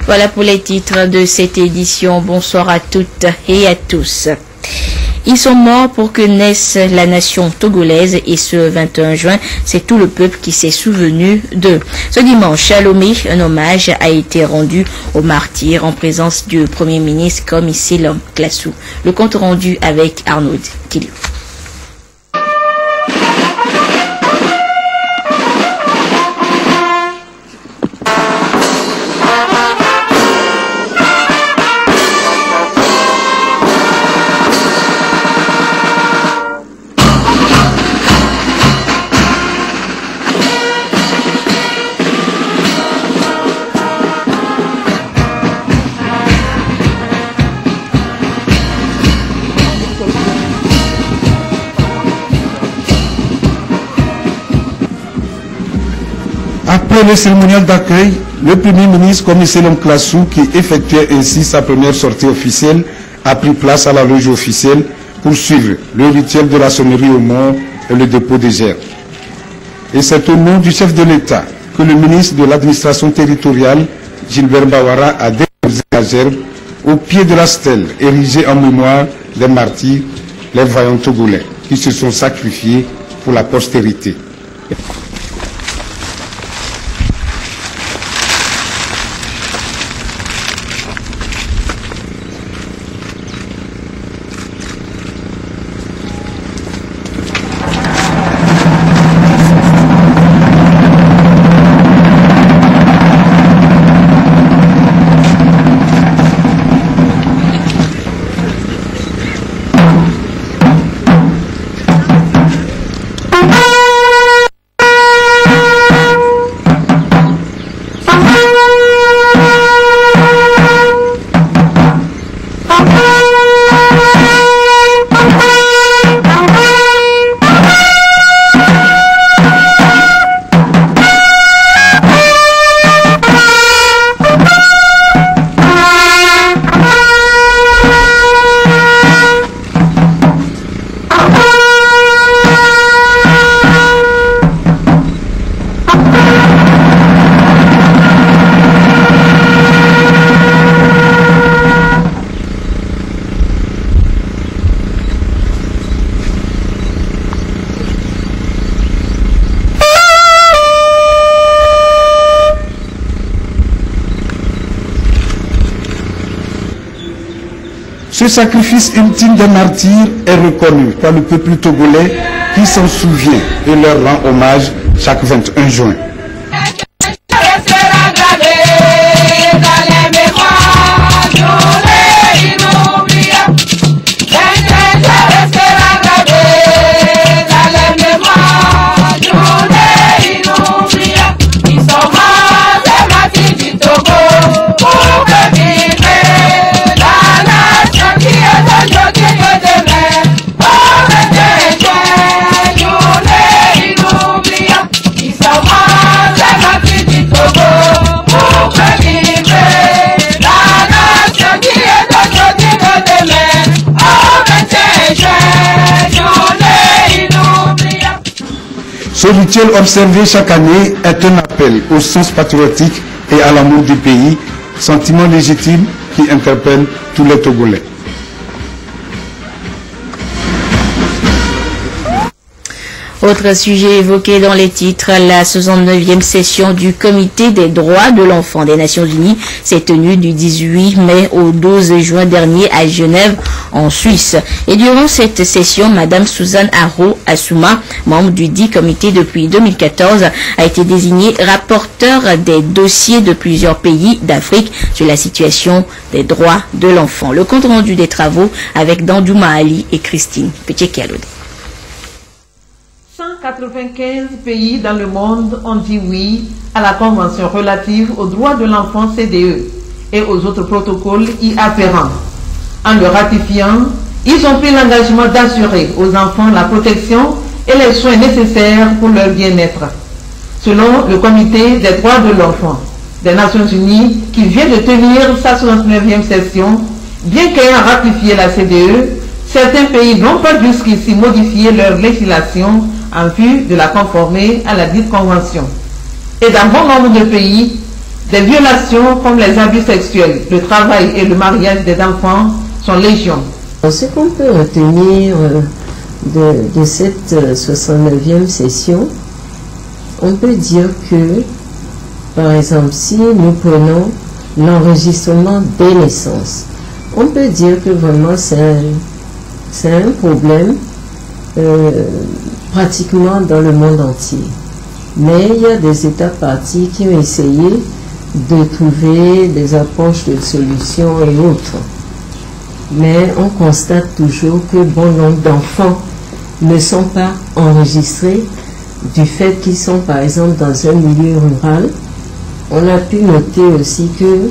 Voilà pour les titres de cette édition. Bonsoir à toutes et à tous. Ils sont morts pour que naisse la nation togolaise et ce 21 juin, c'est tout le peuple qui s'est souvenu d'eux. Ce dimanche, à Lomé, un hommage a été rendu aux martyrs en présence du Premier ministre Commissaire Classou. Le compte rendu avec Arnaud Kilio. Après le cérémonial d'accueil, le Premier ministre Commissaire Classou, qui effectuait ainsi sa première sortie officielle, a pris place à la loge officielle pour suivre le rituel de la sonnerie aux morts et le dépôt des gerbes. Et c'est au nom du chef de l'État que le ministre de l'administration territoriale, Gilbert Bawara, a déposé la gerbe au pied de la stèle érigée en mémoire des martyrs, les vaillants togolais, qui se sont sacrifiés pour la postérité. Ce sacrifice ultime des martyrs est reconnu par le peuple togolais qui s'en souvient et leur rend hommage chaque 21 juin. Ce rituel observé chaque année est un appel au sens patriotique et à l'amour du pays, sentiment légitime qui interpelle tous les Togolais. Autre sujet évoqué dans les titres, la 69e session du Comité des droits de l'enfant des Nations Unies s'est tenue du 18 mai au 12 juin dernier à Genève, en Suisse. Et durant cette session, Madame Suzanne Haro Assouma, membre du dit comité depuis 2014, a été désignée rapporteure des dossiers de plusieurs pays d'Afrique sur la situation des droits de l'enfant. Le compte rendu des travaux avec Dandouma Ali et Christine Petit-Kialode. 195 pays dans le monde ont dit oui à la Convention relative aux droits de l'enfant CDE et aux autres protocoles y afférents. En le ratifiant, ils ont pris l'engagement d'assurer aux enfants la protection et les soins nécessaires pour leur bien-être. Selon le Comité des droits de l'enfant des Nations Unies, qui vient de tenir sa 69e session, bien qu'ayant ratifié la CDE, certains pays n'ont pas jusqu'ici modifié leur législation en vue de la conformer à la dite convention. Et dans bon nombre de pays, Des violations comme les abus sexuels, le travail et le mariage des enfants sont légion. Ce qu'on peut retenir de cette 69e session, on peut dire que, par exemple, si nous prenons l'enregistrement des naissances, on peut dire que vraiment c'est un problème pratiquement dans le monde entier. Mais il y a des États partis qui ont essayé de trouver des approches de solutions et autres. Mais on constate toujours que bon nombre d'enfants ne sont pas enregistrés du fait qu'ils sont par exemple dans un milieu rural. On a pu noter aussi que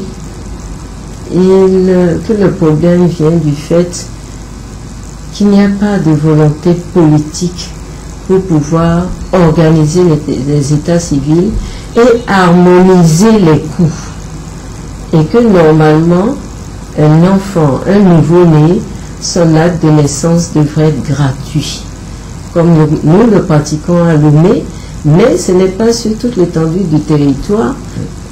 le problème vient du fait qu'il n'y a pas de volonté politique pour pouvoir organiser les états civils et harmoniser les coûts. Et que normalement, un enfant, un nouveau-né, son acte de naissance devrait être gratuit. Comme nous le pratiquons à Lomé, mais ce n'est pas sur toute l'étendue du territoire.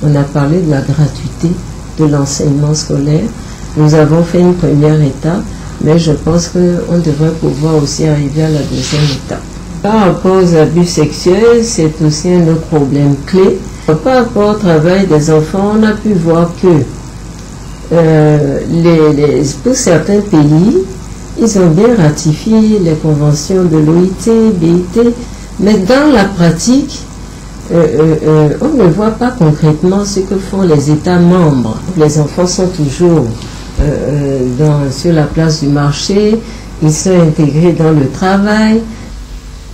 On a parlé de la gratuité de l'enseignement scolaire. Nous avons fait une première étape, mais je pense qu'on devrait pouvoir aussi arriver à la deuxième étape. Par rapport aux abus sexuels, c'est aussi un autre problème clé. Par rapport au travail des enfants, on a pu voir que pour certains pays, ils ont bien ratifié les conventions de l'OIT, BIT, mais dans la pratique, on ne voit pas concrètement ce que font les États membres. Les enfants sont toujours sur la place du marché, ils sont intégrés dans le travail.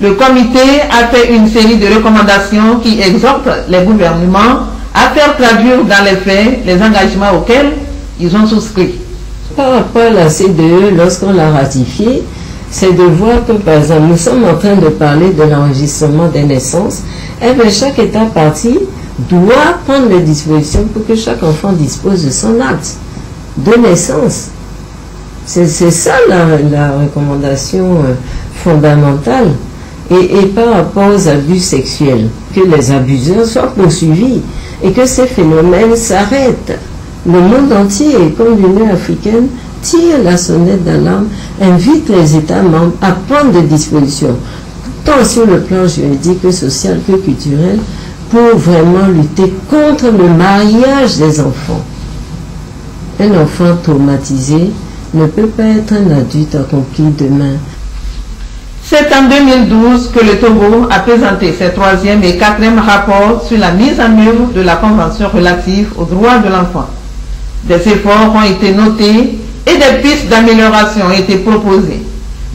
Le comité a fait une série de recommandations qui exhortent les gouvernements à faire traduire dans les faits les engagements auxquels ils ont souscrit. Par rapport à la CDE, lorsqu'on l'a ratifié, c'est de voir que, par exemple, nous sommes en train de parler de l'enregistrement des naissances, et bien chaque État parti doit prendre les dispositions pour que chaque enfant dispose de son acte de naissance. C'est ça la recommandation fondamentale. Et par rapport aux abus sexuels, que les abuseurs soient poursuivis et que ces phénomènes s'arrêtent. Le monde entier, comme l'Union africaine, tire la sonnette d'alarme, invite les États membres à prendre des dispositions, tant sur le plan juridique que social que culturel, pour vraiment lutter contre le mariage des enfants. Un enfant traumatisé ne peut pas être un adulte accompli demain. C'est en 2012 que le Togo a présenté ses 3e et 4e rapports sur la mise en œuvre de la Convention relative aux droits de l'enfant. Des efforts ont été notés et des pistes d'amélioration ont été proposées.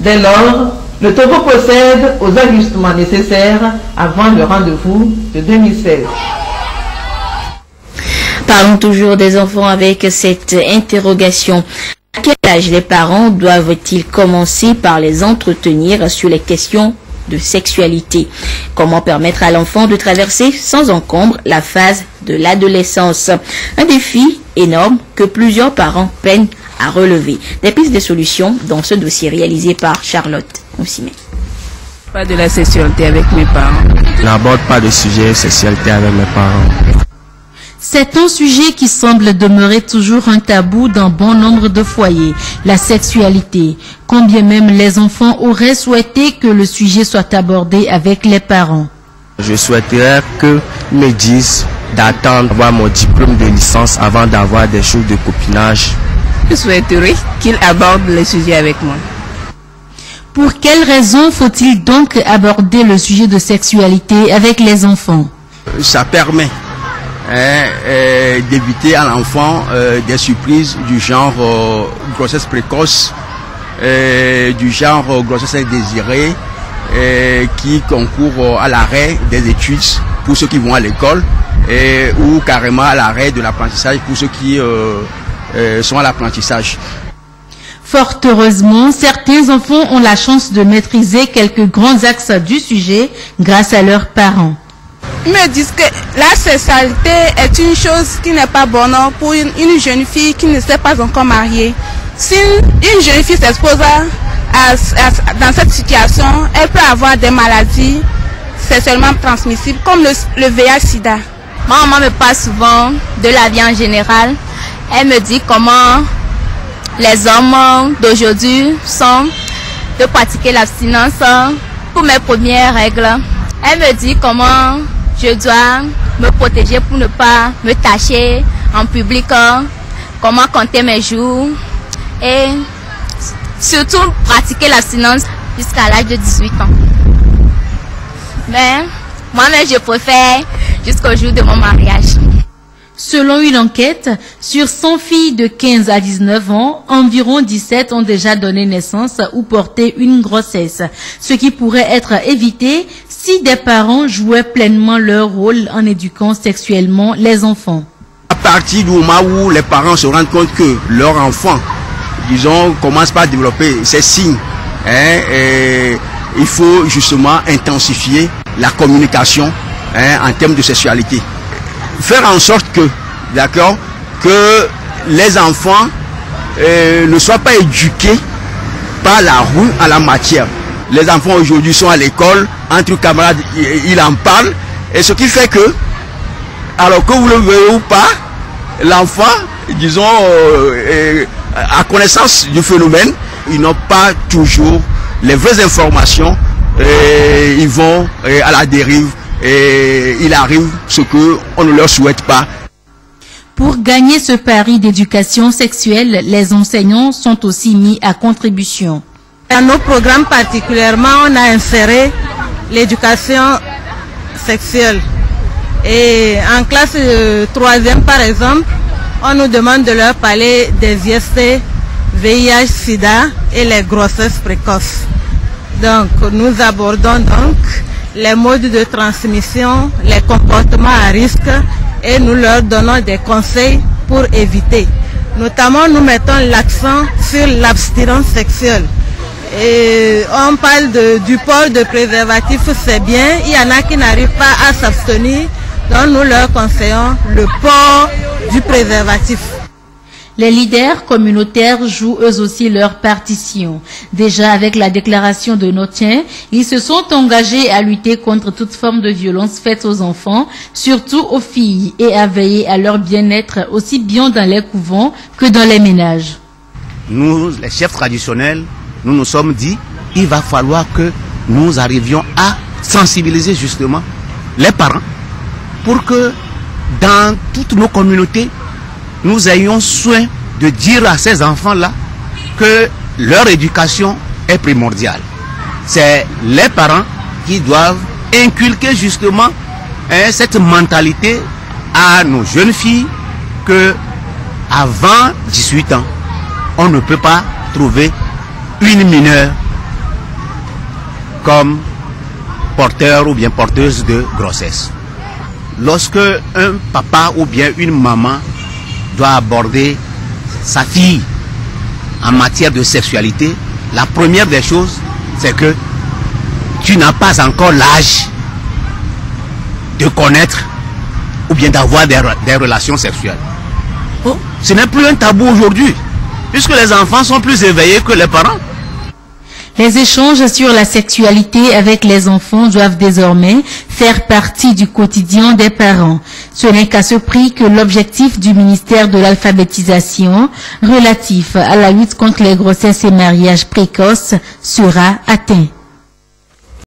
Dès lors, le Togo procède aux ajustements nécessaires avant le rendez-vous de 2016. Parlons toujours des enfants avec cette interrogation. À quel âge les parents doivent-ils commencer par les entretenir sur les questions de sexualité? Comment permettre à l'enfant de traverser sans encombre la phase de l'adolescence? Un défi énorme que plusieurs parents peinent à relever. Des pistes de solutions dans ce dossier réalisé par Charlotte Oussimé. Pas de la sexualité avec mes parents. Je n'aborde pas de sujet de sexualité avec mes parents. C'est un sujet qui semble demeurer toujours un tabou dans bon nombre de foyers, la sexualité. Quand bien même les enfants auraient souhaité que le sujet soit abordé avec les parents. Je souhaiterais qu'ils me disent d'attendre d'avoir mon diplôme de licence avant d'avoir des choses de copinage. Je souhaiterais qu'ils abordent le sujet avec moi. Pour quelles raisons faut-il donc aborder le sujet de sexualité avec les enfants? Ça permet d'éviter à l'enfant des surprises du genre grossesse précoce, du genre grossesse indésirée, qui concourent à l'arrêt des études pour ceux qui vont à l'école, ou carrément à l'arrêt de l'apprentissage pour ceux qui sont à l'apprentissage. Fort heureusement, certains enfants ont la chance de maîtriser quelques grands axes du sujet grâce à leurs parents. Ils me disent que la sexualité est une chose qui n'est pas bonne pour une jeune fille qui ne s'est pas encore mariée. Si une jeune fille s'expose dans cette situation, elle peut avoir des maladies sexuellement transmissibles comme le VIH-Sida. Ma maman me parle souvent de la vie en général. Elle me dit comment les hommes d'aujourd'hui sont de pratiquer l'abstinence pour mes premières règles. Elle me dit comment je dois me protéger pour ne pas me tacher en public, comment compter mes jours et surtout pratiquer l'abstinence jusqu'à l'âge de 18 ans. Mais moi-même, je préfère jusqu'au jour de mon mariage. Selon une enquête, sur 100 filles de 15 à 19 ans, environ 17 ont déjà donné naissance ou porté une grossesse, ce qui pourrait être évité si des parents jouaient pleinement leur rôle en éduquant sexuellement les enfants. À partir du moment où les parents se rendent compte que leur enfant, disons, commence par développer ces signes, il faut justement intensifier la communication en termes de sexualité. Faire en sorte que, d'accord, que les enfants ne soient pas éduqués par la rue en la matière. Les enfants aujourd'hui sont à l'école, entre camarades, ils en parlent, et ce qui fait que, alors que vous le voyez ou pas, l'enfant, disons, à connaissance du phénomène, ils n'ont pas toujours les vraies informations, ils vont à la dérive. Et il arrive ce qu'on ne leur souhaite pas. Pour gagner ce pari d'éducation sexuelle, les enseignants sont aussi mis à contribution. Dans nos programmes particulièrement, on a inséré l'éducation sexuelle. Et en classe 3e par exemple, on nous demande de leur parler des IST, VIH, SIDA et les grossesses précoces. Donc nous abordons donc les modes de transmission, les comportements à risque et nous leur donnons des conseils pour éviter. Notamment, nous mettons l'accent sur l'abstinence sexuelle. Et on parle du port de préservatif, c'est bien. Il y en a qui n'arrivent pas à s'abstenir, donc nous leur conseillons le port du préservatif. Les leaders communautaires jouent eux aussi leur partition. Déjà avec la déclaration de Notien, ils se sont engagés à lutter contre toute forme de violence faite aux enfants, surtout aux filles, et à veiller à leur bien-être aussi bien dans les couvents que dans les ménages. Nous, les chefs traditionnels, nous nous sommes dit, il va falloir que nous arrivions à sensibiliser justement les parents pour que dans toutes nos communautés, nous ayons soin de dire à ces enfants-là que leur éducation est primordiale. C'est les parents qui doivent inculquer justement cette mentalité à nos jeunes filles que avant 18 ans, on ne peut pas trouver une mineure comme porteur ou bien porteuse de grossesse. Lorsque un papa ou bien une maman doit aborder sa fille en matière de sexualité, la première des choses, c'est que tu n'as pas encore l'âge de connaître ou bien d'avoir des relations sexuelles. Oh, ce n'est plus un tabou aujourd'hui, puisque les enfants sont plus éveillés que les parents. Les échanges sur la sexualité avec les enfants doivent désormais faire partie du quotidien des parents. Ce n'est qu'à ce prix que l'objectif du ministère de l'alphabétisation relatif à la lutte contre les grossesses et mariages précoces sera atteint.